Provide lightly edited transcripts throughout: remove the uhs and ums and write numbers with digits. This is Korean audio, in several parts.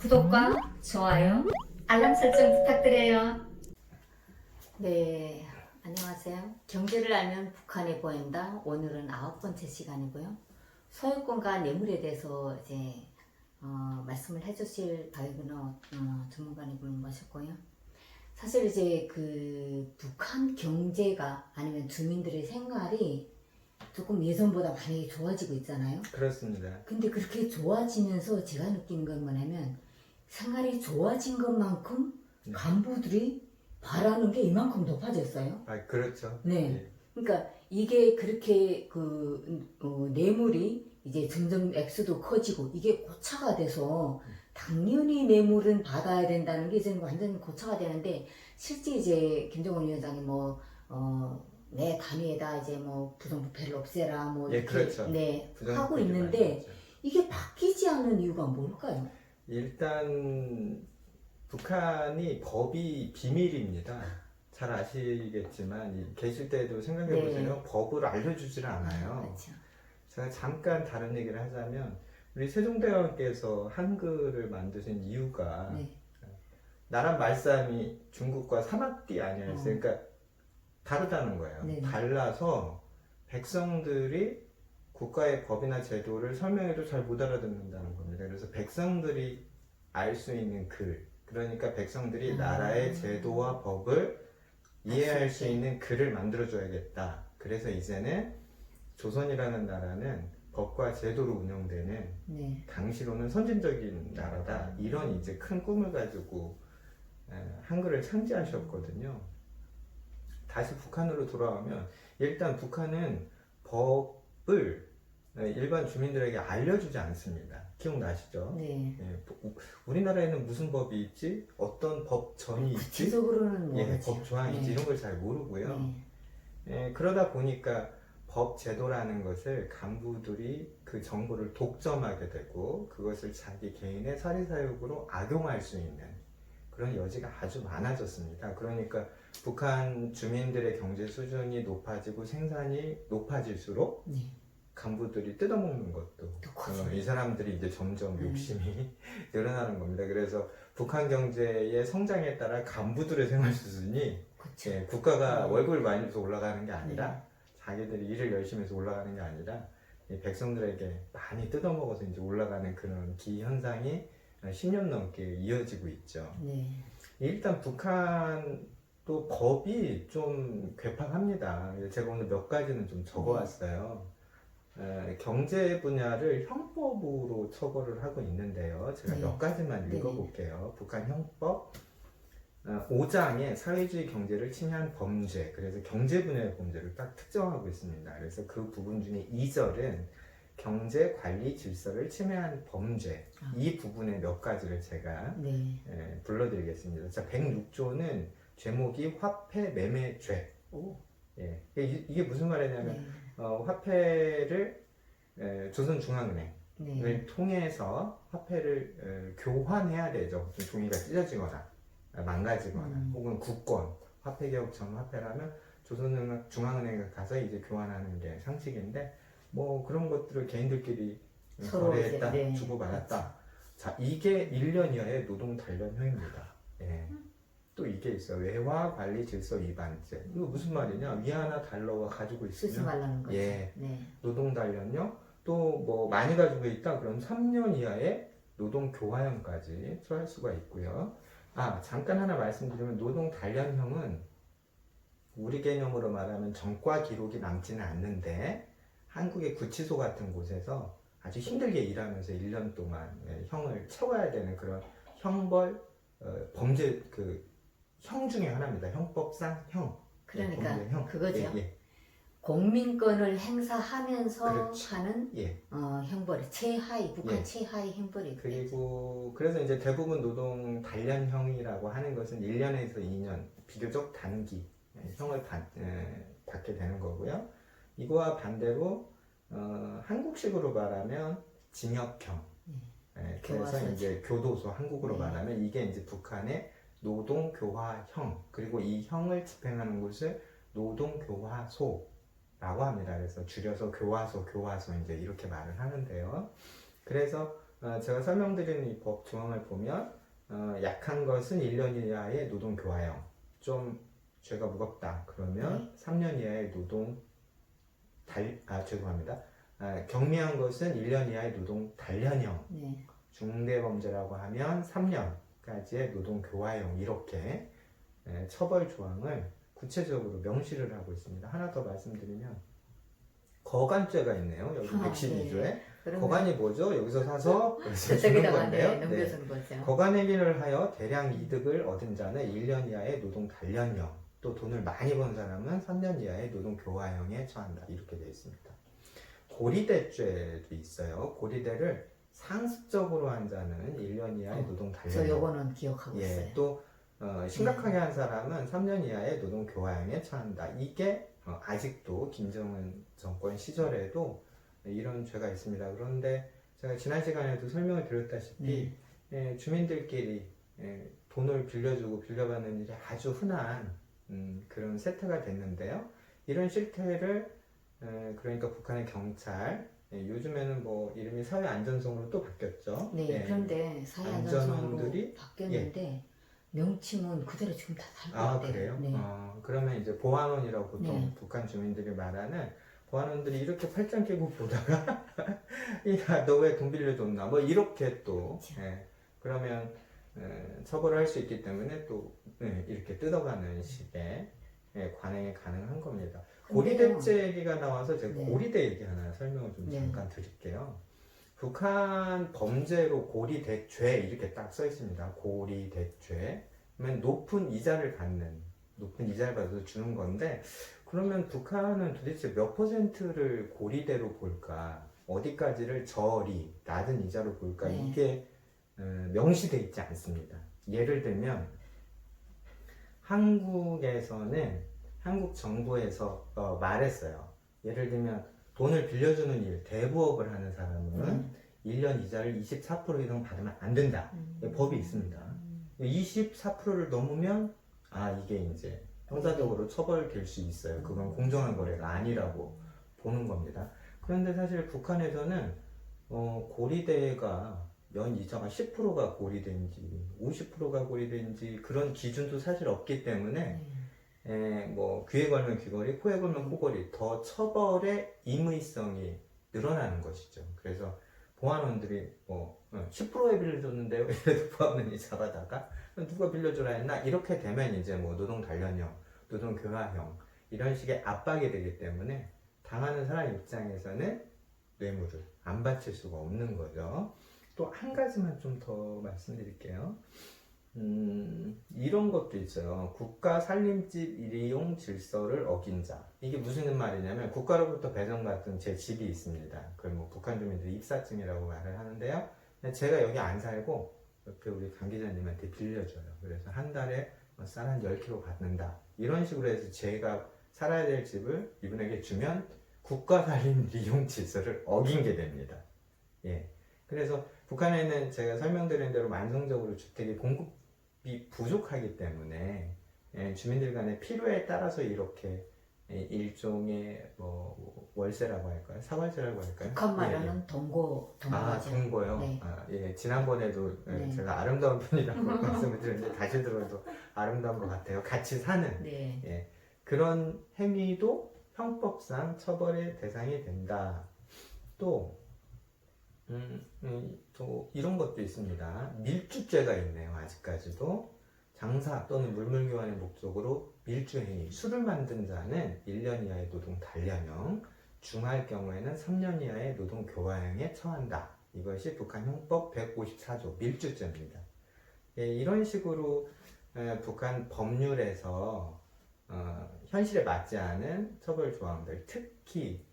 구독과 좋아요, 알람 설정 부탁드려요. 네, 안녕하세요. 경제를 알면 북한이 보인다. 오늘은 9번째 시간이고요. 소유권과 뇌물에 대해서 이제 말씀을 해주실 박윤호 전문가님을 모셨고요. 사실 이제 그 북한 경제가 아니면 주민들의 생활이 조금 예전보다 많이 좋아지고 있잖아요. 그렇습니다. 근데 그렇게 좋아지면서 제가 느낀 건 뭐냐면 생활이 좋아진 것만큼 간부들이 바라는 게 이만큼 높아졌어요. 아, 그렇죠. 네. 예. 그러니까 이게 그렇게 뇌물이 이제 점점 액수도 커지고 이게 고차가 돼서 당연히 뇌물은 받아야 된다는 게 이제는 완전히 고차가 되는데 실제 이제 김정은 위원장이 내 단위에다 이제 부정부패를 없애라 예, 이렇게 그렇죠. 하고 부정부패를 있는데 많이 하죠. 이게 바뀌지 않는 이유가 뭘까요? 일단 북한이 법이 비밀입니다. 잘 아시겠지만 계실 때도 생각해 보세요. 법을 알려주질 않아요. 그렇죠. 제가 잠깐 다른 얘기를 하자면 우리 세종대왕께서 한글을 만드신 이유가 네. 나란 말싸움이 중국과 사막띠 아니었어요. 그러니까 다르다는 거예요. 네. 달라서 백성들이 국가의 법이나 제도를 설명해도 잘 못 알아듣는다는 겁니다. 그래서 백성들이 알 수 있는 글, 그러니까 백성들이 나라의 제도와 법을 이해할 수 있는 글을 만들어줘야겠다. 그래서 이제는 조선이라는 나라는 법과 제도로 운영되는 당시로는 선진적인 나라다. 이런 이제 큰 꿈을 가지고 한글을 창제하셨거든요. 다시 북한으로 돌아오면 일단 북한은 법을 일반 주민들에게 알려주지 않습니다. 기억나시죠? 네. 우리나라에는 무슨 법이 있지? 어떤 법전이 있지? 구체적으로는 모르죠. 법 조항이 있지? 이런 걸 잘 모르고요. 그러다 보니까 법 제도라는 것을 간부들이 그 정보를 독점하게 되고 그것을 자기 개인의 사리사욕으로 악용할 수 있는 그런 여지가 아주 많아졌습니다. 그러니까 북한 주민들의 경제 수준이 높아지고 생산이 높아질수록 간부들이 뜯어먹는 것도 이 사람들이 이제 점점 욕심이 늘어나는 겁니다. 그래서 북한 경제의 성장에 따라 간부들의 생활 수준이 국가가 월급을 많이 줘서 올라가는 게 아니라 자기들이 일을 열심히 해서 올라가는 게 아니라 백성들에게 많이 뜯어먹어서 이제 올라가는 그런 기현상이 10년 넘게 이어지고 있죠. 일단 북한도 법이 좀 괴팍합니다. 제가 오늘 몇 가지는 좀 적어왔어요. 경제 분야를 형법으로 처벌을 하고 있는데요. 제가 몇 가지만 읽어볼게요. 북한 형법 5장에 사회주의 경제를 침해한 범죄, 그래서 경제 분야의 범죄를 딱 특정하고 있습니다. 그래서 그 부분 중에 2절은 경제 관리 질서를 침해한 범죄, 이 부분의 몇 가지를 제가 불러드리겠습니다. 자, 106조는 제목이 화폐 매매죄. 이게 무슨 말이냐면 화폐를 조선중앙은행을 통해서 화폐를 교환해야 되죠. 종이가 찢어지거나 망가지거나 혹은 국권, 화폐개혁청 화폐라면 조선중앙은행에 가서 이제 교환하는 게 상식인데 그런 것들을 개인들끼리 거래했다, 주고받았다. 자, 이게 1년 이하의 노동 단련형입니다. 또 이게 있어요. 외화 관리 질서 위반죄. 이거 무슨 말이냐? 위안화 달러가 가지고 쓰지 있으면 말라는 거죠. 노동 단련형. 또 많이 가지고 있다. 그럼 3년 이하의 노동 교화형까지 처할 수가 있고요. 잠깐 하나 말씀드리면 노동 단련형은 우리 개념으로 말하면 전과 기록이 남지는 않는데 한국의 구치소 같은 곳에서 아주 힘들게 일하면서 1년 동안 형을 채워야 되는 그런 형벌 범죄 형 중에 하나입니다. 형법상 형. 그러니까 형. 그거죠. 공민권을 행사하면서 하는 형벌이 최하위, 북한 최하위 형벌이. 그리고 그래서 이제 대부분 노동 단련형이라고 하는 것은 1년에서 2년 비교적 단기 형을 받게 되는 거고요. 이거와 반대로 한국식으로 말하면 징역형. 그래서 이제 교도소, 한국으로 말하면 이게 이제 북한의 노동교화형, 그리고 이 형을 집행하는 곳을 노동교화소라고 합니다. 그래서 줄여서 교화소 이제 이렇게 말을 하는데요. 그래서 제가 설명드리는 이 법 조항을 보면 약한 것은 1년 이하의 노동 교화형, 좀 죄가 무겁다 그러면 3년 이하의 노동 죄송합니다. 경미한 것은 1년 이하의 노동 단련형, 네. 중대범죄라고 하면 3년까지의 노동 교화형, 이렇게 처벌 조항을 구체적으로 명시를 하고 있습니다. 하나 더 말씀드리면 거간죄가 있네요. 여기 112조에. 네. 거간이 뭐죠? 여기서 사서 주는 저쪽에다가 건데요. 네, 넘겨주는 거죠. 거간행위를 하여 대량 이득을 얻은 자는 1년 이하의 노동 단련형, 또 돈을 많이 번 사람은 3년 이하의 노동 교화형에 처한다. 이렇게 되어 있습니다. 고리대죄도 있어요. 고리대를 상습적으로 한 자는 1년 이하의 노동 단련형. 저 요거는 기억하고 있어요. 또 심각하게 한 사람은 3년 이하의 노동 교화형에 처한다. 이게 아직도 김정은 정권 시절에도 이런 죄가 있습니다. 그런데 제가 지난 시간에도 설명을 드렸다시피 주민들끼리 돈을 빌려주고 빌려받는 일이 아주 흔한 그런 세태가 됐는데요. 이런 실태를 그러니까 북한의 경찰, 요즘에는 뭐 이름이 사회안전성으로 또 바뀌었죠. 네, 그런데 사회안전성으로 바뀌었는데 명칭은 그대로 지금 다 살고 있대요. 그래요? 네. 그러면 이제 보안원이라고 보통 네. 북한 주민들이 말하는, 보안원들이 이렇게 팔짱 끼고 보다가 야, 너 왜 돈 빌려줬나? 뭐 이렇게 또 그러면 처벌을 할 수 있기 때문에 또 이렇게 뜯어가는 식의 관행이 가능한 겁니다. 고리대죄 얘기가 나와서 제가 고리대 얘기 하나 설명을 좀 잠깐 드릴게요. 북한 범죄로 고리대죄 이렇게 딱 써 있습니다. 고리대죄. 그러면 높은 이자를 받는, 높은 이자를 받아서 주는 건데, 그러면 북한은 도대체 몇 퍼센트를 고리대로 볼까? 어디까지를 저리, 낮은 이자로 볼까? 이게 명시되어 있지 않습니다. 예를 들면 한국에서는, 한국 정부에서 말했어요. 예를 들면 돈을 빌려주는 일, 대부업을 하는 사람은 1년 이자를 24% 이상 받으면 안 된다. 법이 있습니다. 24%를 넘으면 이게 이제 형사적으로 처벌될 수 있어요. 그건 공정한 거래가 아니라고 보는 겁니다. 그런데 사실 북한에서는 고리대가 연 이자가 10%가 고리대인지 50%가 고리대인지 그런 기준도 사실 없기 때문에 뭐 귀에 걸면 귀걸이, 코에 걸면 코걸이, 더 처벌의 임의성이 늘어나는 것이죠. 그래서 보안원들이 10%에 빌려줬는데요. 이래도 보안원이 잡아다가 누가 빌려주라 했나? 이렇게 되면 이제 뭐 노동 단련형, 노동 교화형 이런 식의 압박이 되기 때문에 당하는 사람 입장에서는 뇌물을 안 바칠 수가 없는 거죠. 또 한 가지만 좀 더 말씀드릴게요. 이런 것도 있어요. 국가 살림집 일용 질서를 어긴 자. 이게 무슨 말이냐면 국가로부터 배정받은 제 집이 있습니다. 그걸 뭐 북한 주민들이 입사증이라고 말을 하는데요. 제가 여기 안 살고 옆에 우리 강 기자님한테 빌려줘요. 그래서 한 달에 쌀 한 10kg 받는다. 이런 식으로 해서 제가 살아야 될 집을 이분에게 주면 국가 살림 이용 질서를 어긴 게 됩니다. 그래서 북한에는 제가 설명드린 대로 만성적으로 주택이 공급이 부족하기 때문에 주민들 간의 필요에 따라서 이렇게 일종의 뭐 월세라고 할까요? 사월세라고 할까요? 북한 말하는 동거죠. 동거요? 네. 지난번에도 제가 아름다운 편이라고 말씀을 드렸는데 다시 들어도 아름다운 것 같아요. 같이 사는 그런 행위도 형법상 처벌의 대상이 된다. 또 이런 것도 있습니다. 밀주죄가 있네요. 아직까지도 장사 또는 물물교환의 목적으로 밀주행위, 술을 만든 자는 1년 이하의 노동 단련형, 중할 경우에는 3년 이하의 노동 교화형에 처한다. 이것이 북한 형법 154조 밀주죄입니다. 이런 식으로 북한 법률에서 현실에 맞지 않은 처벌 조항들, 특히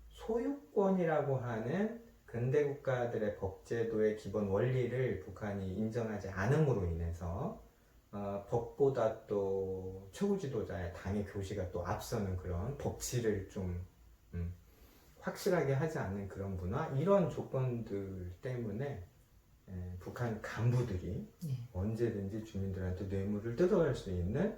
소유권이라고 하는 근대 국가들의 법제도의 기본 원리를 북한이 인정하지 않음으로 인해서 법보다 또 최고 지도자의 당의 교시가 또 앞서는 그런 법치를 좀 확실하게 하지 않는 그런 문화, 이런 조건들 때문에 북한 간부들이 언제든지 주민들한테 뇌물을 뜯어갈 수 있는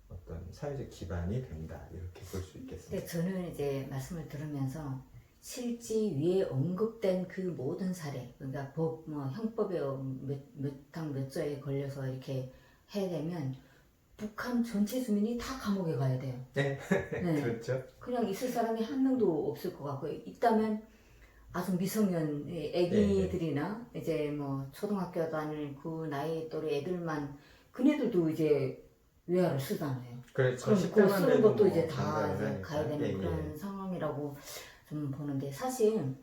어떤 사회적 기반이 된다, 이렇게 볼 수 있겠습니다. 근데 저는 이제 말씀을 들으면서 실지 위에 언급된 그 모든 사례, 그러니까 형법에 몇항 몇 조에 걸려서 이렇게 해야 되면 북한 전체 주민이 다 감옥에 가야 돼요. 네. 네. 그렇죠. 그냥 있을 사람이 한 명도 없을 것 같고, 있다면 아주 미성년 애기들이나 이제 뭐 초등학교 다닐 그 나이 또래 애들만, 그네들도 이제 외화를 쓰잖아요. 그렇죠. 그럼 그 10대만 쓰는 돼도 것도 뭐 이제 다 장사를 이제 하니까. 가야 되는 그런 상황이라고 좀 보는데, 사실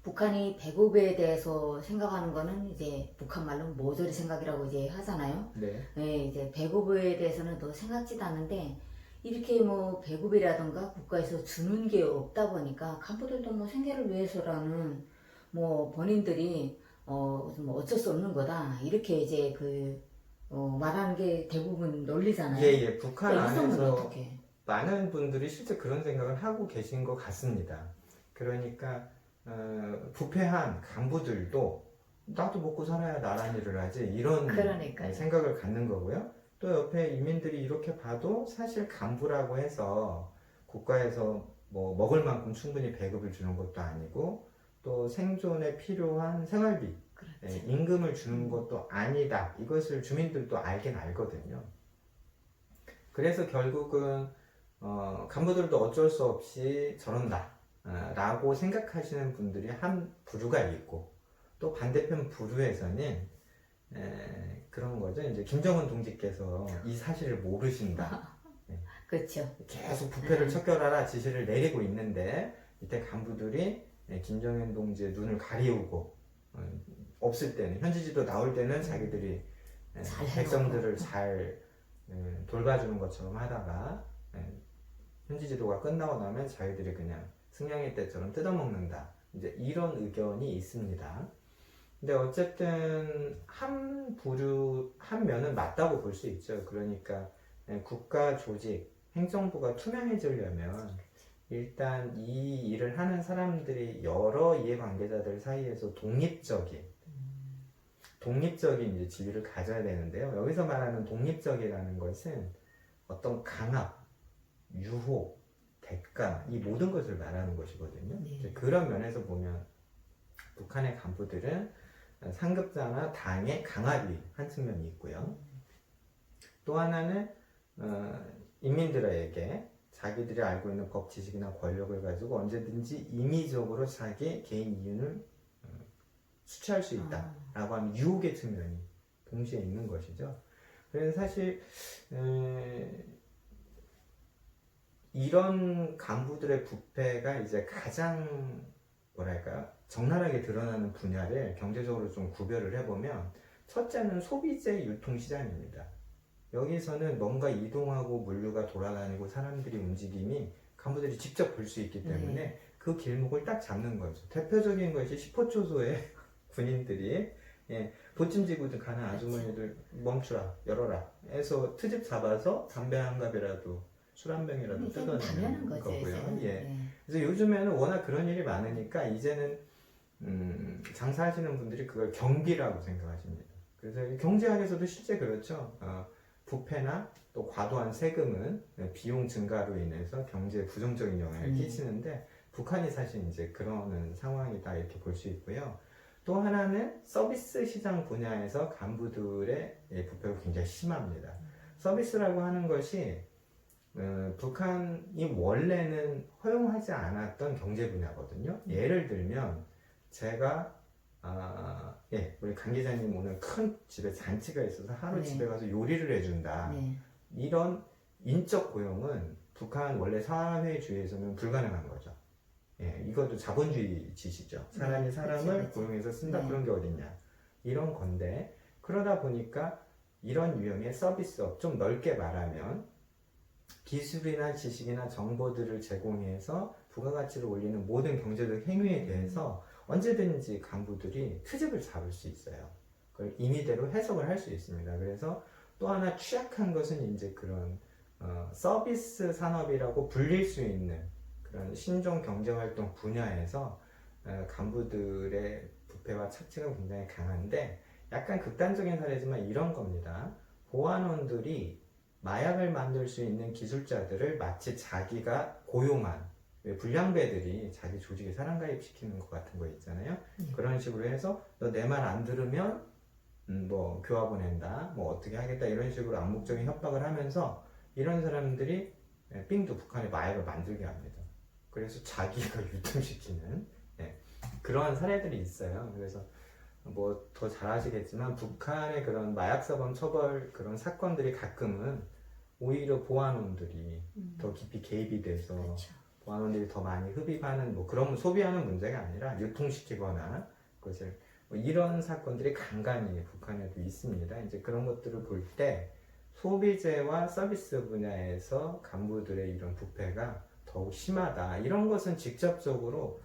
북한이 배급에 대해서 생각하는 거는 이제 북한 말로 모조리 생각이라고 이제 하잖아요. 네. 네, 이제 배급에 대해서는 더 생각지도 않는데, 이렇게 뭐 배급이라던가 국가에서 주는 게 없다 보니까 간부들도 뭐 생계를 위해서라는 뭐 본인들이 뭐 어쩔 수 없는 거다 이렇게 이제 말하는 게 대부분 논리잖아요. 예. 북한 그러니까 이성은 안에서 어떻게? 많은 분들이 실제 그런 생각을 하고 계신 것 같습니다. 그러니까 부패한 간부들도 나도 먹고 살아야 나란 일을 하지 이런 그러니까요. 생각을 갖는 거고요. 또 옆에 이민들이 이렇게 봐도 사실 간부라고 해서 국가에서 뭐 먹을 만큼 충분히 배급을 주는 것도 아니고 또 생존에 필요한 생활비, 그렇죠. 임금을 주는 것도 아니다. 이것을 주민들도 알긴 알거든요. 그래서 결국은 간부들도 어쩔 수 없이 저런다 라고 생각하시는 분들이 한 부류가 있고, 또 반대편 부류에서는 그런 거죠. 이제 김정은 동지께서 이 사실을 모르신다. 그렇죠. 계속 부패를 척결하라 지시를 내리고 있는데 이때 간부들이 김정은 동지의 눈을 가리우고 없을 때는 현지지도 나올 때는 자기들이 백성들을 잘 돌봐주는 것처럼 하다가 현지지도가 끝나고 나면 자기들이 그냥 승냥이 때처럼 뜯어먹는다. 이제 이런 의견이 있습니다. 근데 어쨌든 한 부류 한 면은 맞다고 볼 수 있죠. 그러니까 국가 조직, 행정부가 투명해지려면 일단 이 일을 하는 사람들이 여러 이해관계자들 사이에서 독립적인 이제 지위를 가져야 되는데요. 여기서 말하는 독립적이라는 것은 어떤 강압, 유혹, 대가 이 모든 것을 말하는 것이거든요. 네. 그런 면에서 보면 북한의 간부들은 상급자나 당의 강압이 한 측면이 있고요. 또 하나는 인민들에게 자기들이 알고 있는 법 지식이나 권력을 가지고 언제든지 임의적으로 자기 개인 이윤을 수취할 수 있다라고 하는 유혹의 측면이 동시에 있는 것이죠. 그래서 사실 이런 간부들의 부패가 이제 가장 뭐랄까요? 적나라하게 드러나는 분야를 경제적으로 좀 구별을 해보면, 첫째는 소비재 유통시장입니다. 여기서는 뭔가 이동하고 물류가 돌아다니고 사람들이 움직임이 간부들이 직접 볼 수 있기 때문에 그 길목을 딱 잡는 거죠. 대표적인 것이 10호초소의 군인들이 보찜지구들 가는 아주머니들 멈추라, 열어라 해서 트집 잡아서 담배 한 갑이라도 술 한 병이라도 뜯어내는 거고요. 그래서 요즘에는 워낙 그런 일이 많으니까 이제는 장사하시는 분들이 그걸 경비라고 생각하십니다. 그래서 경제학에서도 실제 그렇죠. 부패나 또 과도한 세금은 비용 증가로 인해서 경제에 부정적인 영향을 끼치는데, 북한이 사실 이제 그러는 상황이다 이렇게 볼 수 있고요. 또 하나는 서비스 시장 분야에서 간부들의 부패가 굉장히 심합니다. 서비스라고 하는 것이 북한이 원래는 허용하지 않았던 경제 분야거든요. 예를 들면 제가 우리 강 기자님 오늘 큰 집에 잔치가 있어서 하루 집에 가서 요리를 해준다. 이런 인적 고용은 북한 원래 사회주의에서는 불가능한 거죠. 이것도 자본주의 짓이죠. 사람이 사람을 고용해서 쓴다. 그런 게 어딨냐. 이런 건데, 그러다 보니까 이런 유형의 서비스업, 좀 넓게 말하면 기술이나 지식이나 정보들을 제공해서 부가가치를 올리는 모든 경제적 행위에 대해서 언제든지 간부들이 트집을 잡을 수 있어요. 그걸 임의대로 해석을 할 수 있습니다. 그래서 또 하나 취약한 것은 이제 그런 서비스 산업이라고 불릴 수 있는 그런 신종 경제활동 분야에서 간부들의 부패와 착취가 굉장히 강한데, 약간 극단적인 사례지만 이런 겁니다. 보안원들이 마약을 만들 수 있는 기술자들을 마치 자기가 고용한 왜 불량배들이 자기 조직에 사람 가입시키는 것 같은 거 있잖아요. 그런 식으로 해서 너 내 말 안 들으면 뭐 교화 보낸다, 뭐 어떻게 하겠다 이런 식으로 암묵적인 협박을 하면서 이런 사람들이 삥도 북한의 마약을 만들게 합니다. 그래서 자기가 유통시키는 그러한 사례들이 있어요. 그래서 뭐 더 잘 아시겠지만 북한의 그런 마약사범 처벌 그런 사건들이 가끔은 오히려 보안원들이 더 깊이 개입이 돼서 그렇죠. 보안원들이 더 많이 흡입하는 뭐 그런 소비하는 문제가 아니라 유통시키거나 그것을 뭐 이런 사건들이 간간히 북한에도 있습니다. 이제 그런 것들을 볼 때 소비재와 서비스 분야에서 간부들의 이런 부패가 더욱 심하다. 이런 것은 직접적으로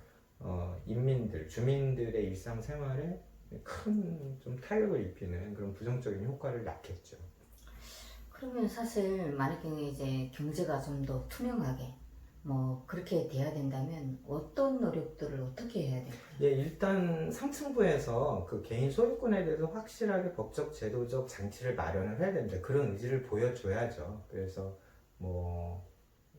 인민들, 주민들의 일상생활에 큰 좀 타격을 입히는 그런 부정적인 효과를 낳겠죠. 그러면 사실 만약에 이제 경제가 좀 더 투명하게 뭐 그렇게 돼야 된다면 어떤 노력들을 어떻게 해야 될까요? 예, 일단 상층부에서 그 개인 소유권에 대해서 확실하게 법적, 제도적 장치를 마련을 해야 됩니다. 그런 의지를 보여줘야죠. 그래서 뭐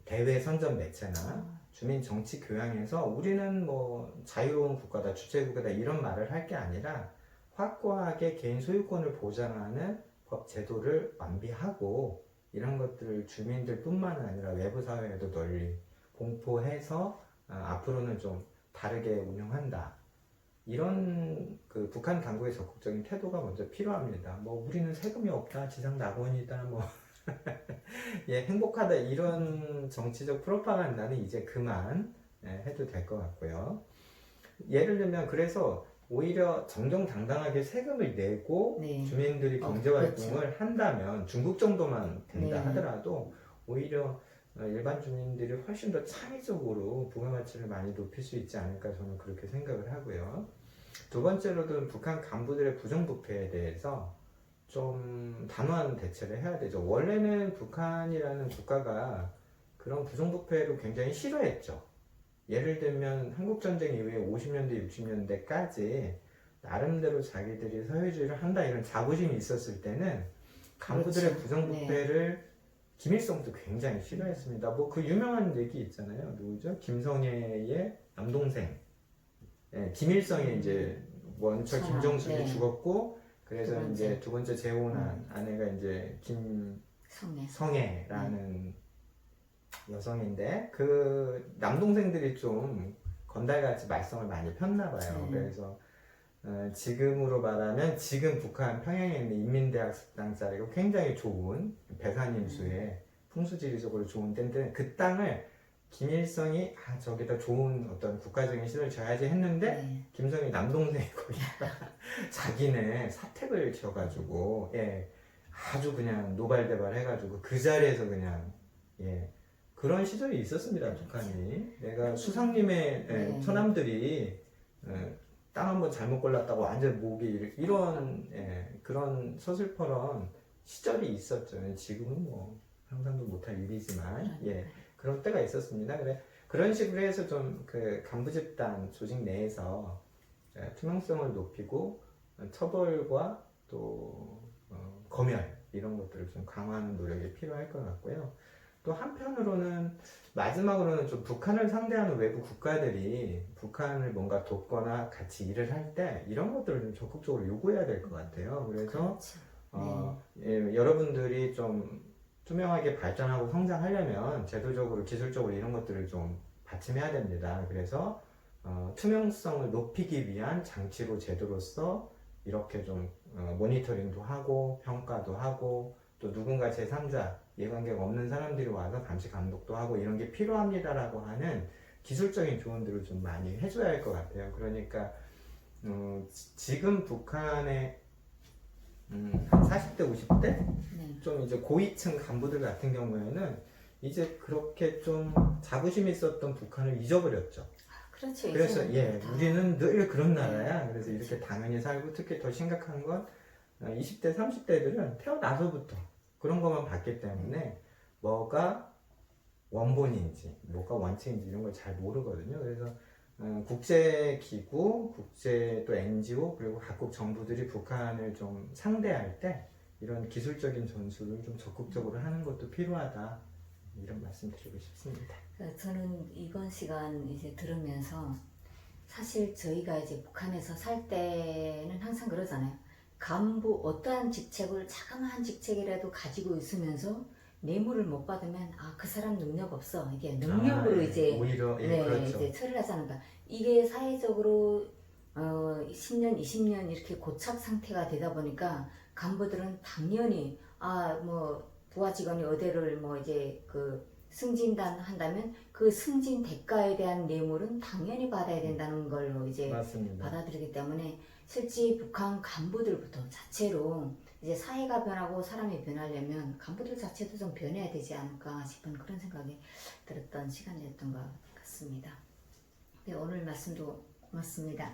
대외 선전 매체나 주민 정치 교양에서 우리는 뭐 자유로운 국가다, 주체국가다 이런 말을 할 게 아니라 확고하게 개인 소유권을 보장하는 법 제도를 완비하고 이런 것들을 주민들뿐만 아니라 외부 사회에도 널리 공포해서 앞으로는 좀 다르게 운영한다. 이런 그 북한 당국의 적극적인 태도가 먼저 필요합니다. 뭐 우리는 세금이 없다, 지상 낙원이다, 뭐 예, 행복하다 이런 정치적 프로파간다는 이제 그만 해도 될 것 같고요. 예를 들면 그래서 오히려 정정당당하게 세금을 내고 네. 주민들이 경제 그렇죠. 활동을 한다면 중국 정도만 된다 네. 하더라도 오히려 일반 주민들이 훨씬 더 창의적으로 부가가치를 많이 높일 수 있지 않을까 저는 그렇게 생각을 하고요. 두 번째로는 북한 간부들의 부정부패에 대해서 좀 단호한 대처를 해야 되죠. 원래는 북한이라는 국가가 그런 부정부패를 굉장히 싫어했죠. 예를 들면 한국전쟁 이후에 50년대, 60년대까지 나름대로 자기들이 사회주의를 한다 이런 자부심이 있었을 때는 간부들의 그렇죠. 부정부패를 김일성도 굉장히 싫어했습니다. 뭐 그 유명한 얘기 있잖아요. 누구죠? 김성애의 남동생. 김일성이 이제 원처 김정숙이 죽었고 그래서 이제 두 번째 재혼한 아내가 이제 김성애라는 여성인데 그 남동생들이 좀 건달같이 말썽을 많이 폈나 봐요. 그래서 지금으로 말하면 지금 북한 평양에 있는 인민대학 식당 자리가 굉장히 좋은 배산임수의 풍수지리적으로 좋은 데인데 그 땅을 김일성이 저기다 좋은 어떤 국가적인 시설을 져야지 했는데 김성희 남동생이 거기다 자기네 사택을 지어가지고 아주 그냥 노발대발 해가지고 그 자리에서 그냥 그런 시절이 있었습니다. 북한이 내가 수상님의 처남들이 땅 한번 잘못 골랐다고 완전 목이 이런 그런 서슬퍼런 시절이 있었죠. 지금은 뭐 상상도 못할 일이지만 그런 때가 있었습니다. 그래 그런 식으로 해서 좀 그 간부 집단 조직 내에서 투명성을 높이고 처벌과 또 검열 이런 것들을 좀 강화하는 노력이 필요할 것 같고요. 또 한편으로는 마지막으로는 좀 북한을 상대하는 외부 국가들이 북한을 뭔가 돕거나 같이 일을 할 때 이런 것들을 좀 적극적으로 요구해야 될 것 같아요. 그래서 여러분들이 좀 투명하게 발전하고 성장하려면 제도적으로 기술적으로 이런 것들을 좀 받침해야 됩니다. 그래서 투명성을 높이기 위한 장치로 제도로서 이렇게 좀 모니터링도 하고 평가도 하고 또 누군가 제3자 이해관계가 없는 사람들이 와서 감시 감독도 하고 이런 게 필요합니다라고 하는 기술적인 조언들을 좀 많이 해줘야 할 것 같아요. 그러니까 지금 북한의 한 40대, 50대? 좀 이제 고위층 간부들 같은 경우에는 이제 그렇게 좀 자부심이 있었던 북한을 잊어버렸죠. 그렇죠. 그래서 우리는 늘 그런 나라야. 그래서 이렇게 당연히 살고 특히 더 심각한 건 20대, 30대들은 태어나서부터 그런 것만 봤기 때문에 뭐가 원본인지, 뭐가 원칙인지 이런 걸 잘 모르거든요. 그래서 국제기구, 국제 또 NGO 그리고 각국 정부들이 북한을 좀 상대할 때 이런 기술적인 전술을 좀 적극적으로 하는 것도 필요하다. 이런 말씀 드리고 싶습니다. 저는 이번 시간 이제 들으면서 사실 저희가 이제 북한에서 살 때는 항상 그러잖아요. 간부 어떠한 직책을 자그마한 직책이라도 가지고 있으면서 뇌물을 못 받으면 그 사람 능력 없어. 이게 능력으로 이제 오히려 네, 그렇죠. 이제 처리를 하자는가. 이게 사회적으로 10년, 20년 이렇게 고착 상태가 되다 보니까 간부들은 당연히 뭐 부하 직원이 어디를 뭐 이제 그 승진단 한다면 그 승진 대가에 대한 뇌물은 당연히 받아야 된다는 걸로 이제 맞습니다. 받아들이기 때문에 실제 북한 간부들부터 자체로 이제 사회가 변하고 사람이 변하려면 간부들 자체도 좀 변해야 되지 않을까 싶은 그런 생각이 들었던 시간이었던 것 같습니다. 네, 오늘 말씀도 고맙습니다.